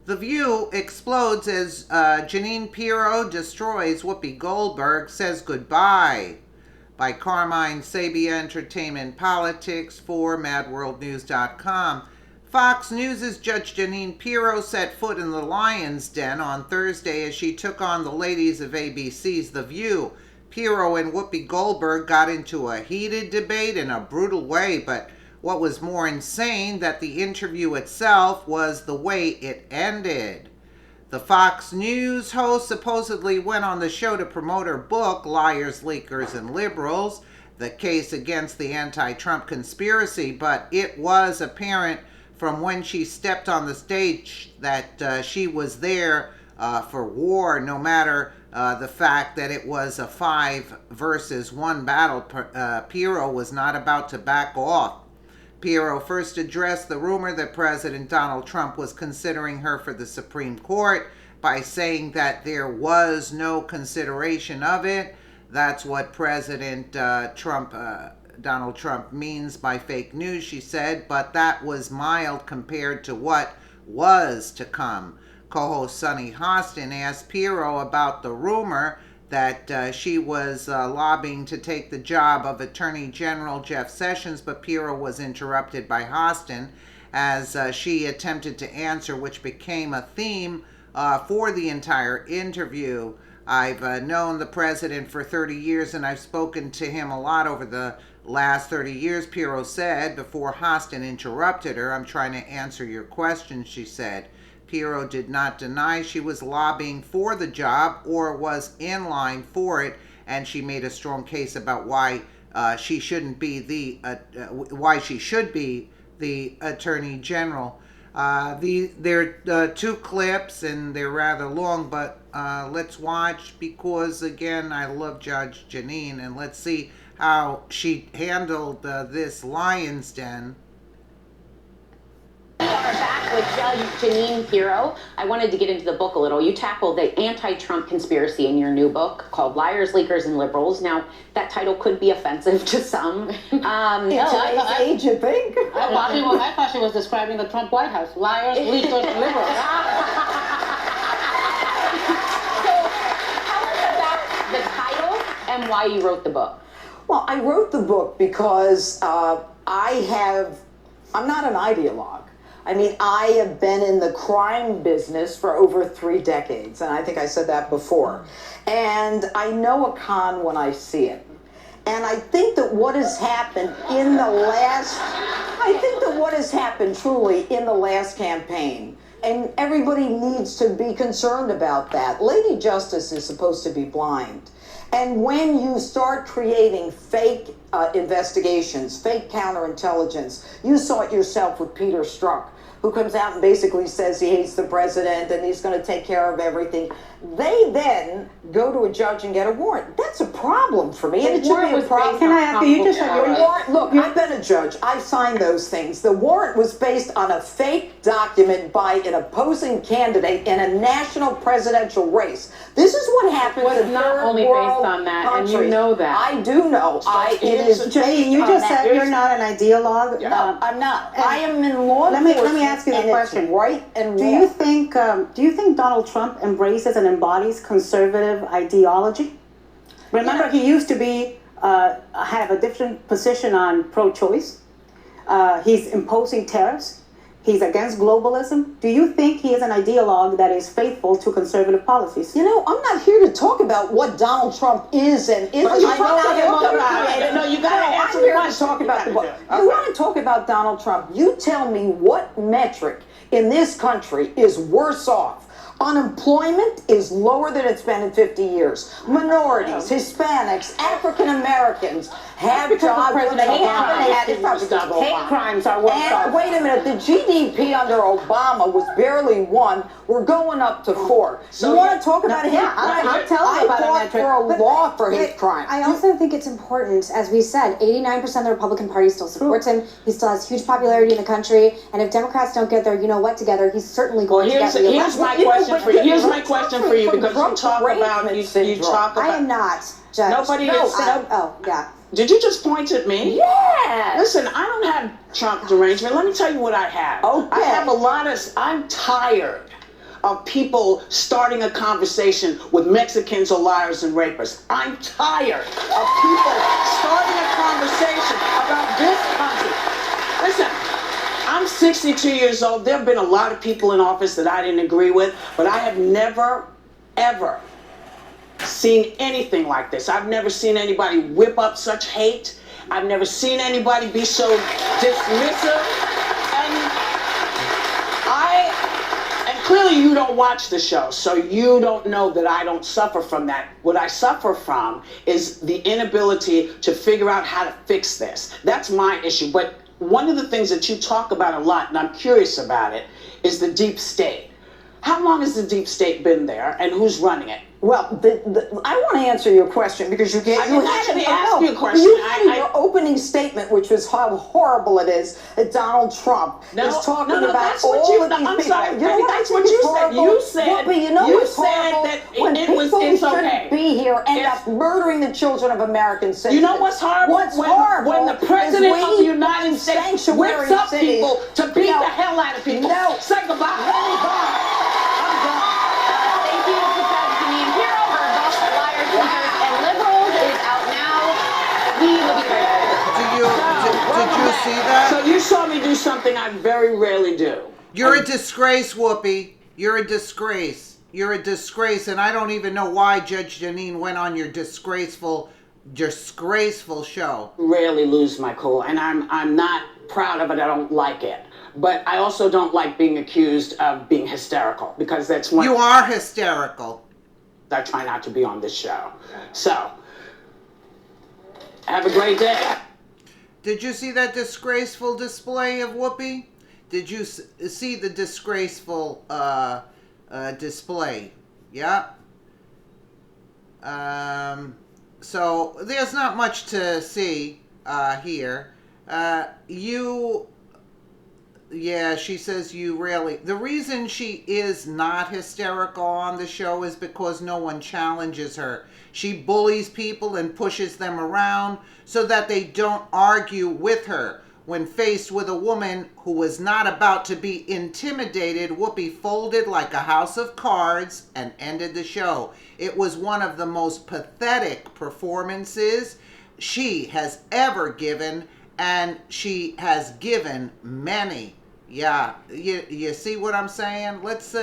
The View explodes as Jeannine Pirro destroys Whoopi Goldberg, says goodbye. By Carmine Sabia, Entertainment Politics for MadWorldNews.com. Fox News' Judge Jeannine Pirro set foot in the lion's den on Thursday as she took on the ladies of ABC's The View. Pirro and Whoopi Goldberg got into a heated debate in a brutal way, but what was more insane that the interview itself was the way it ended. The Fox News host supposedly went on the show to promote her book, Liars, Leakers, and Liberals, the case against the anti-Trump conspiracy, but it was apparent from when she stepped on the stage that she was there for war, no matter the fact that it was a 5 versus 1 battle. Pirro was not about to back off. Pirro first addressed the rumor that President Donald Trump was considering her for the Supreme Court by saying that there was no consideration of it. That's what President Donald Trump means by fake news, she said, but that was mild compared to what was to come. Co-host Sunny Hostin asked Pirro about the rumor that she was lobbying to take the job of Attorney General Jeff Sessions, but Pirro was interrupted by Hostin as she attempted to answer, which became a theme for the entire interview. I've known the president for 30 years and I've spoken to him a lot over the last 30 years, Pirro said before Hostin interrupted her. I'm trying to answer your question, she said. Pirro did not deny she was lobbying for the job or was in line for it, and she made a strong case about why she should be the Attorney General. There are 2 clips, and they're rather long, but let's watch because, again, I love Judge Jeannine, and let's see how she handled this lion's den. We are back with Judge Jeannine Pirro. I wanted to get into the book a little. You tackle the anti-Trump conspiracy in your new book called Liars, Leakers, and Liberals. Now, that title could be offensive to some. Age, you think? I thought she was describing the Trump White House. Liars, leakers, and liberals. So, tell us about the title and why you wrote the book. Well, I wrote the book because I'm not an ideologue. I mean, I have been in the crime business for over 3 decades, and I think I said that before. And I know a con when I see it. And I think that what has happened truly in the last campaign, and everybody needs to be concerned about that. Lady Justice is supposed to be blind. And when you start creating fake investigations, fake counterintelligence, you saw it yourself with Peter Strzok, who comes out and basically says he hates the president and he's going to take care of everything. They then go to a judge and get a warrant. That's a problem for me, and it should be a problem. Can I ask you? You just said your warrant. Look, I've been a judge. I've signed those things. The warrant was based on a fake document by an opposing candidate in a national presidential race. This is what happens in third world not only based on that, countries. and you know that. I do know. Jeannine, you just said you're not an ideologue. No, I'm not. I am in law enforcement. Let me ask you the question. Right and do you think Donald Trump embraces and embodies conservative ideology? Remember, he used to be have a different position on pro-choice. He's imposing tariffs. He's against globalism. Do you think he is an ideologue that is faithful to conservative policies? You know, I'm not here to talk about what Donald Trump is and isn't. I'm here to talk about the book. You want to talk about Donald Trump? You tell me what metric in this country is worse off. Unemployment is lower than it's been in 50 years. Minorities, Hispanics, African Americans have jobs when they haven't had. Hate crimes are worse off. Wait a minute, the GDP under Obama was barely 1. We're going up to 4. So you want to talk about hate crimes? I'll tell you about I fought for a law for hate crimes. I also think it's important, as we said, 89% of the Republican Party still supports him. He still has huge popularity in the country, and if Democrats don't get their you-know-what together, he's certainly going to get reelected. Here's my question for you. Here's my question for you, because you talk about I am not, Judge. Nobody is. Oh, yeah. Did you just point at me? Yeah. Listen, I don't have Trump derangement. Let me tell you what I have. Okay. I'm tired of people starting a conversation with Mexicans or liars and rapists. I'm tired of people starting a conversation about this country. Listen, I'm 62 years old. There have been a lot of people in office that I didn't agree with, but I have never, ever seen anything like this. I've never seen anybody whip up such hate. I've never seen anybody be so dismissive. And clearly you don't watch the show, so you don't know that I don't suffer from that. What I suffer from is the inability to figure out how to fix this. That's my issue. But one of the things that you talk about a lot, and I'm curious about it, is the deep state. How long has the deep state been there, and who's running it? Well, I want to answer your question because you didn't actually ask you a question. You had in your opening statement, which was how horrible it is that Donald Trump is talking about all of these people. I'm sorry, you know that's what you said. You said, Whoopi, you know what's horrible? That when people shouldn't be here end up murdering the children of American citizens. You know what's horrible? What's horrible? When the president of the United States whips up people to beat the hell out of people. No. Say goodbye. Did you see that? So you saw me do something I very rarely do. You're a disgrace, Whoopi. You're a disgrace. You're a disgrace, and I don't even know why Judge Jeannine went on your disgraceful show. Rarely lose my cool, and I'm not proud of it. I don't like it. But I also don't like being accused of being hysterical, because that's one... You are hysterical. I try not to be on this show. So, have a great day. Did you see that disgraceful display of Whoopi? Did you see the disgraceful display? Yeah. So there's not much to see here. Yeah, she says you really... The reason she is not hysterical on the show is because no one challenges her. She bullies people and pushes them around so that they don't argue with her. When faced with a woman who was not about to be intimidated, Whoopi folded like a house of cards and ended the show. It was one of the most pathetic performances she has ever given, and she has given many. Yeah, you see what I'm saying? Let's,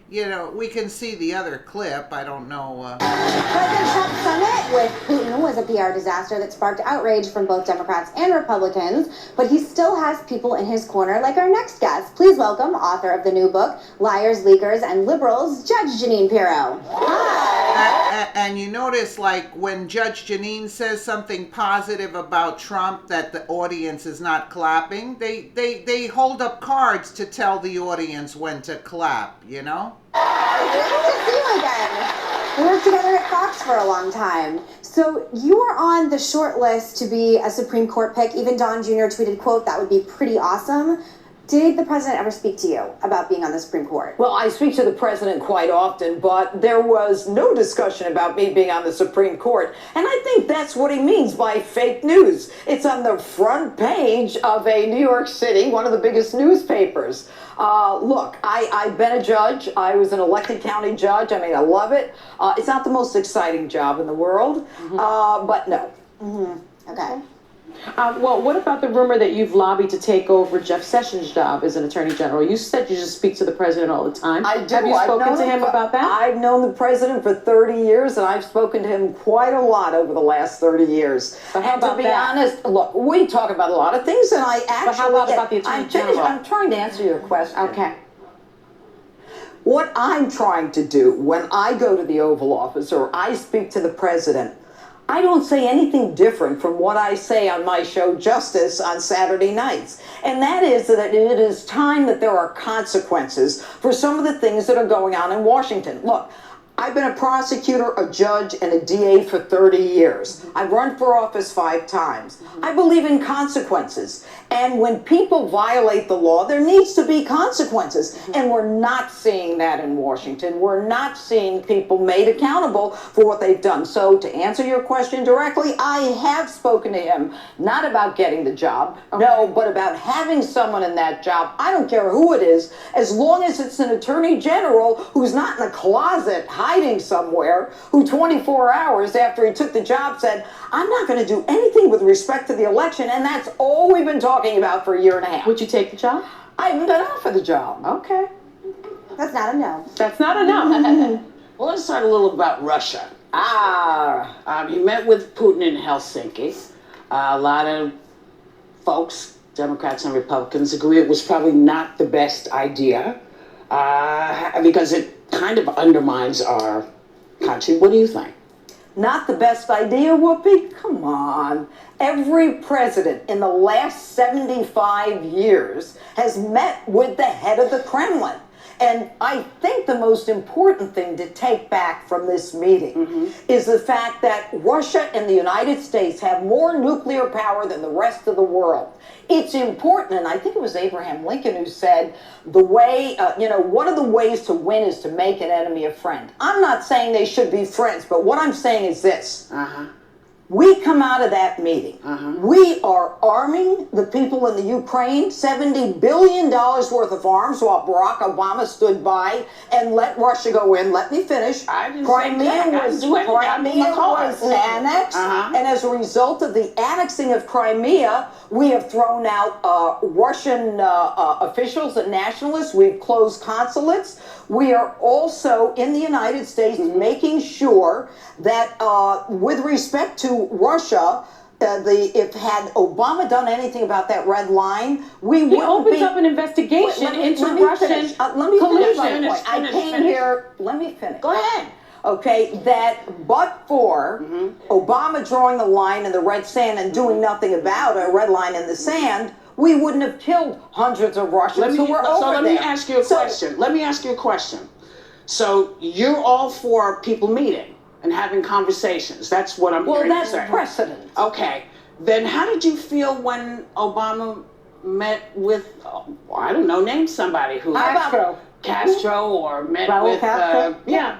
we can see the other clip. I don't know. President Trump's summit with Putin was a PR disaster that sparked outrage from both Democrats and Republicans, but he still has people in his corner like our next guest. Please welcome author of the new book, Liars, Leakers, and Liberals, Judge Jeannine Pirro. Hi. And you notice, like, when Judge Jeannine says something positive about Trump that the audience is not clapping, they hold up cards to tell the audience when to clap, you know? Good to see you again. We worked together at Fox for a long time. So you were on the short list to be a Supreme Court pick. Even Don Jr. tweeted, quote, "That would be pretty awesome." Did the president ever speak to you about being on the Supreme Court? Well, I speak to the president quite often, but there was no discussion about me being on the Supreme Court. And I think that's what he means by fake news. It's on the front page of a New York City, one of the biggest newspapers. Look, I've been a judge. I was an elected county judge. I mean, I love it. It's not the most exciting job in the world, but no. Okay. Well, what about the rumor that you've lobbied to take over Jeff Sessions' job as an attorney general? You said you just speak to the president all the time. I do. Have you spoken to him about that? I've known the president for 30 years, and I've spoken to him quite a lot over the last 30 years. But how about to be honest, look, we talk about a lot of things, and I actually... But how about the attorney general? I'm trying to answer your question. Okay. What I'm trying to do when I go to the Oval Office or I speak to the president, I don't say anything different from what I say on my show Justice on Saturday nights. And that is that it is time that there are consequences for some of the things that are going on in Washington. Look, I've been a prosecutor, a judge, and a DA for 30 years. I've run for office 5 times. I believe in consequences. And when people violate the law, there needs to be consequences. And we're not seeing that in Washington. We're not seeing people made accountable for what they've done. So to answer your question directly, I have spoken to him, not about getting the job, no, but about having someone in that job. I don't care who it is, as long as it's an attorney general who's not in a closet hiding somewhere, who 24 hours after he took the job said, I'm not going to do anything with respect to the election, and that's all we've been talking about for a year and a half. Would you take the job? I haven't been offered the job. Okay. That's not a no. That's not a no. Well, let's talk a little about Russia. He met with Putin in Helsinki. A lot of folks, Democrats and Republicans, agree it was probably not the best idea because it kind of undermines our country. What do you think? Not the best idea, Whoopi? Come on. Every president in the last 75 years has met with the head of the Kremlin. And I think the most important thing to take back from this meeting is the fact that Russia and the United States have more nuclear power than the rest of the world. It's important, and I think it was Abraham Lincoln who said, the way, one of the ways to win is to make an enemy a friend. I'm not saying they should be friends, but what I'm saying is this. We come out of that meeting. We are arming the people in the Ukraine, $70 billion worth of arms, while Barack Obama stood by and let Russia go in. Let me finish. Crimea was annexed, and as a result of the annexing of Crimea, we have thrown out Russian officials and nationalists. We've closed consulates. We are also in the United States making sure that with respect to Russia, if had Obama done anything about that red line, we He opens up an investigation into Russian collusion. I came here. Let me finish. Go ahead. Okay, that but for Obama drawing the line in the red sand and doing nothing about a red line in the sand, we wouldn't have killed hundreds of Russians who were over there. So let me ask you a question. Let me ask you a question. So you're all for people meeting and having conversations. That's what I'm hearing you say. Well, that's precedent. Okay. Then how did you feel when Obama met with, I don't know, name somebody who... Castro or met Raul with... Castro?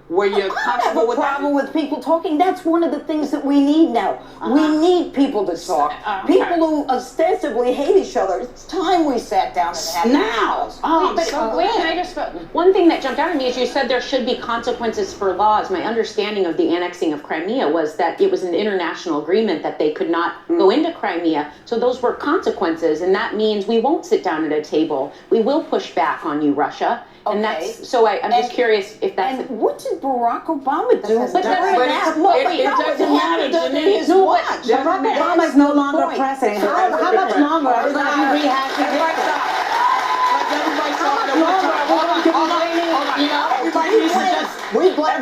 Were you I don't have comfortable a with problem with people talking. That's one of the things that we need now. We need people to talk. People who ostensibly hate each other. It's time we sat down and had now. Can I just one thing that jumped out at me is you said there should be consequences for laws. My understanding of the annexing of Crimea was that it was an international agreement that they could not go into Crimea. So those were consequences, and that means we won't sit down at a table. We will push back on you, Russia. And that's so. I'm just curious if that's. And what did Barack Obama do? But it doesn't matter, Jeannine. Barack Obama is no longer president. How much longer are we going to be rehashing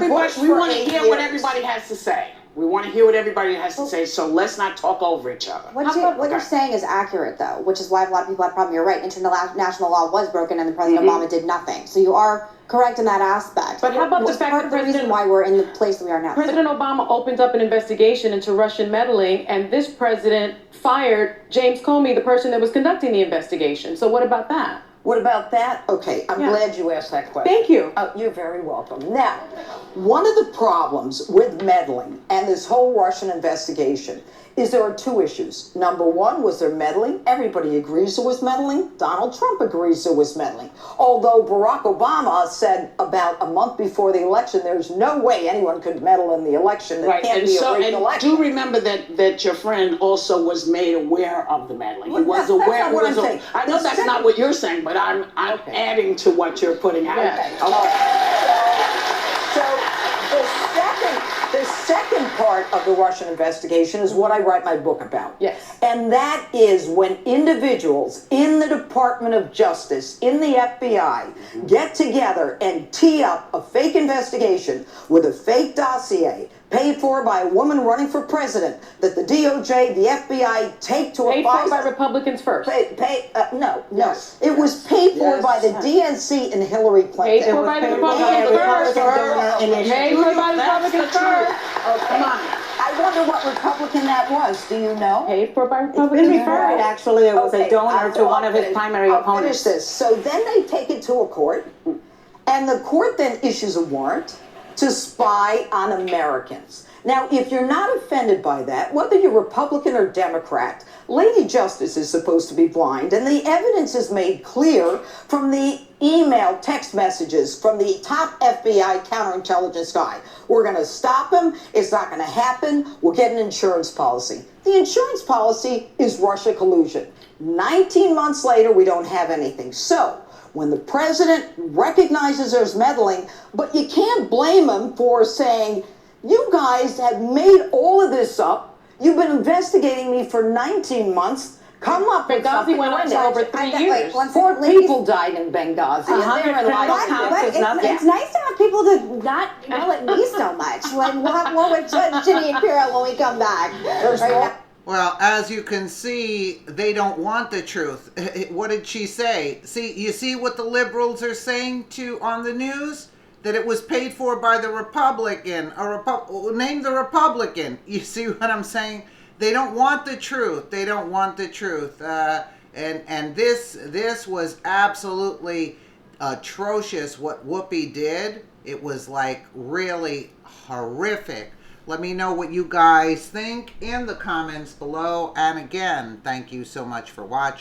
history? We want to hear what everybody has to say. We want to hear what everybody has to say, so let's not talk over each other. What you're saying is accurate, though, which is why a lot of people have a problem. You're right. International law was broken, and the President Obama did nothing. So you are correct in that aspect. But how about the fact that the reason why we're in the place that we are now? President Obama opened up an investigation into Russian meddling, and this president fired James Comey, the person that was conducting the investigation. So what about that? What about that? Okay, I'm glad you asked that question. Thank you. You're very welcome. Now, one of the problems with meddling and this whole Russian investigation is there are two issues. Number one, was there meddling? Everybody agrees there was meddling. Donald Trump agrees there was meddling. Although Barack Obama said about a month before the election, there's no way anyone could meddle in the election. There can't be a rigged election. Do remember that your friend also was made aware of the meddling. He was aware. That's not what I'm saying. I know that's not what you're saying, but I'm adding to what you're putting out. So the second part of the Russian investigation is what I write my book about. Yes. And that is when individuals in the Department of Justice, in the FBI, get together and tee up a fake investigation with a fake dossier paid for by a woman running for president that the DOJ, the FBI take to a Paid for by Republicans first. No. Yes. It was paid for Yes. by the DNC and Hillary Clinton. Paid for by the paid for by Republicans the first. Republican donor Paid for by the Republicans first. Okay. Come on. I wonder what Republican that was. Do you know? Paid for by It's been Republicans referred, first. actually, it was a Okay, donor to one of his primary I'll opponents. finish this. So then they take it to a court, and the court then issues a warrant to spy on Americans. Now, if you're not offended by that, whether you're Republican or Democrat, Lady Justice is supposed to be blind, and the evidence is made clear from the email, text messages from the top FBI counterintelligence guy. We're going to stop him. It's not going to happen. We'll get an insurance policy. The insurance policy is Russia collusion. 19 months later, we don't have anything. So, when the president recognizes there's meddling, but you can't blame him for saying, you guys have made all of this up. You've been investigating me for 19 months. Come up with Benghazi something. went on for over 3 years. Wait, one Four second, ladies. people died in Benghazi. and they're in 100 life criminal jail. counts is nothing. It's nice to have people to not yell at me so much. When we'll have more with Jeannine Pirro when we come back. There's Right more. now. Well, as you can see, they don't want the truth. What did she say? You see what the liberals are saying on the news? That it was paid for by the Republican. Name the Republican. You see what I'm saying? They don't want the truth. They don't want the truth. And this was absolutely atrocious what Whoopie did. It was like really horrific. Let me know what you guys think in the comments below. And again, thank you so much for watching.